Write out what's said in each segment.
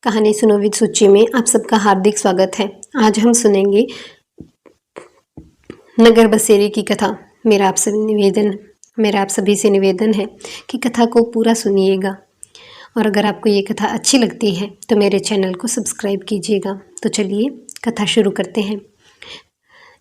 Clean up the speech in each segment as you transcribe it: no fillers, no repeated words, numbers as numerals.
कहानी सुनो विद सूची में आप सबका हार्दिक स्वागत है। आज हम सुनेंगे नगर बसेरे की कथा। मेरा आप सभी से निवेदन है कि कथा को पूरा सुनिएगा और अगर आपको ये कथा अच्छी लगती है तो मेरे चैनल को सब्सक्राइब कीजिएगा। तो चलिए कथा शुरू करते हैं।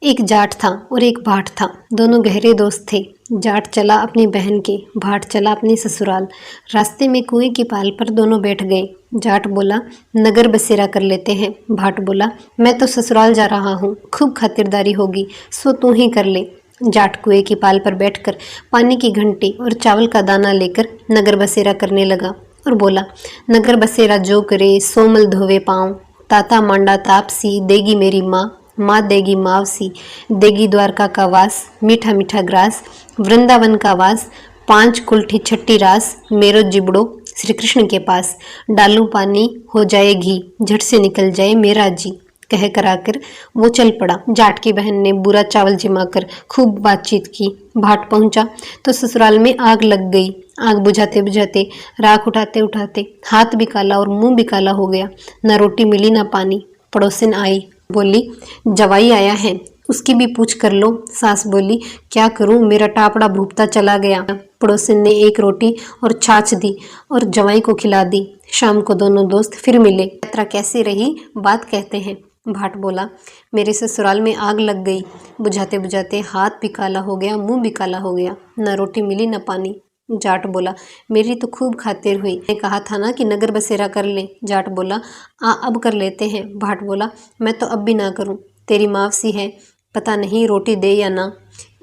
एक जाट था और एक भाट था, दोनों गहरे दोस्त थे। जाट चला अपनी बहन के, भाट चला अपनी ससुराल। रास्ते में कुएं की पाल पर दोनों बैठ गए। जाट बोला, नगर बसेरा कर लेते हैं। भाट बोला, मैं तो ससुराल जा रहा हूँ, खूब खातिरदारी होगी, सो तू ही कर ले। जाट कुएं की पाल पर बैठकर पानी की घंटी और चावल का दाना लेकर नगर बसेरा करने लगा और बोला, नगर बसेरा जो करे सोमल धोवे पाँव, ताता मांडा तापसी देगी मेरी माँ, माँ देगी मावसी, देगी द्वारका का वास, मीठा मीठा ग्रास, वृंदावन का वास, 5 कुल्ठी छठी रास, मेरो जिबड़ो श्री कृष्ण के पास, डालू पानी हो जाए घी, झट से निकल जाए मेरा जी। कह कराकर वो चल पड़ा। जाट की बहन ने बुरा चावल जमाकर खूब बातचीत की। भाट पहुंचा तो ससुराल में आग लग गई। आग बुझाते बुझाते, राख उठाते उठाते हाथ भी काला और मुंह भी काला हो गया। न रोटी मिली न पानी। पड़ोसिन आई, बोली, जवाई आया है, उसकी भी पूछ कर लो। सास बोली, क्या करूं, मेरा टापड़ा भूपता चला गया। पड़ोसिन ने एक रोटी और छाछ दी और जवाई को खिला दी। शाम को दोनों दोस्त फिर मिले। यात्रा कैसी रही, बात कहते हैं। भाट बोला, मेरे ससुराल में आग लग गई, बुझाते बुझाते हाथ भी काला हो गया, मुंह भी काला हो गया, न रोटी मिली न पानी। जाट बोला, मेरी तो खूब खातिर हुई, मैं कहा था ना कि नगर बसेरा कर ले। जाट बोला, अब कर लेते हैं। भाट बोला, मैं तो अब भी ना करूं, तेरी मावसी है, पता नहीं रोटी दे या ना,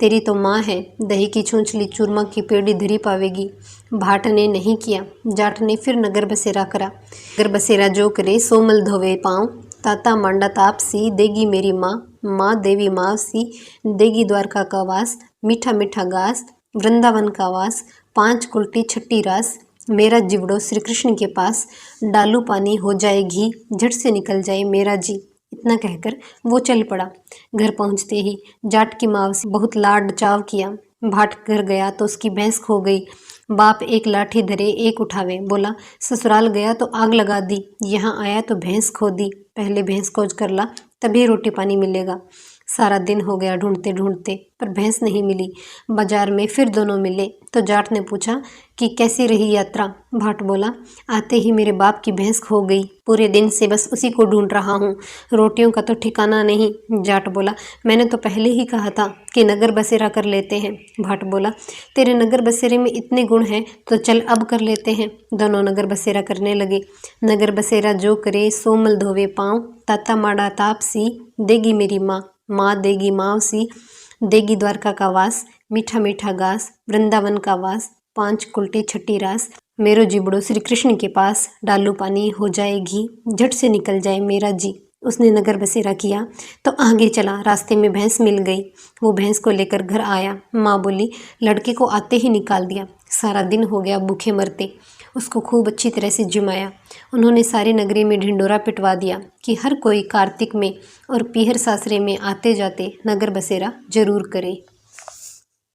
तेरी तो माँ है, दही की छूंछली चूरमा की पेड़ी धरी पावेगी। भाट ने नहीं किया। जाट ने फिर नगर बसेरा करा। नगर बसेरा जो करे सोमल धोवे पाँव, ताता मांडा तापसी देगी मेरी माँ, माँ देवी मावसी, देगी द्वारका का वास, मीठा मीठा गास, वृंदावन का वास, 5 कुल्टी छठी रास, मेरा जिवड़ो श्री कृष्ण के पास, डालू पानी हो जाए घी, झट से निकल जाए मेरा जी। इतना कहकर वो चल पड़ा। घर पहुंचते ही जाट की माँ से बहुत लाड चाव किया। भाट घर गया तो उसकी भैंस खो गई। बाप एक लाठी धरे एक उठावे, बोला, ससुराल गया तो आग लगा दी, यहाँ आया तो भैंस खो दी, पहले भैंस खोज कर ला, तभी रोटी पानी मिलेगा। सारा दिन हो गया ढूंढते ढूंढते, पर भैंस नहीं मिली। बाजार में फिर दोनों मिले तो जाट ने पूछा कि कैसी रही यात्रा। भाट बोला, आते ही मेरे बाप की भैंस खो गई, पूरे दिन से बस उसी को ढूंढ रहा हूँ, रोटियों का तो ठिकाना नहीं। जाट बोला, मैंने तो पहले ही कहा था कि नगर बसेरा कर लेते हैं। भाट बोला, तेरे नगर बसेरे में इतने गुण हैं तो चल अब कर लेते हैं। दोनों नगर बसेरा करने लगे। नगर बसेरा जो करे सोमल धोवे पाँव, ताता माड़ा तापसी देगी मेरी माँ, माँ देगी मावसी, देगी द्वारका का वास, मीठा मीठा गास, वृंदावन का वास, 5 कुल्टी छठी रास, मेरो जिबड़ो श्री कृष्ण के पास, डालू पानी हो जाए घी, झट से निकल जाए मेरा जी। उसने नगर बसेरा किया तो आगे चला। रास्ते में भैंस मिल गई। वो भैंस को लेकर घर आया। माँ बोली, लड़के को आते ही निकाल दिया, सारा दिन हो गया भूखे मरते। उसको खूब अच्छी तरह से जिमाया। उन्होंने सारी नगरी में ढिंडोरा पिटवा दिया कि हर कोई कार्तिक में और पीहर सासरे में आते जाते नगर बसेरा जरूर करे।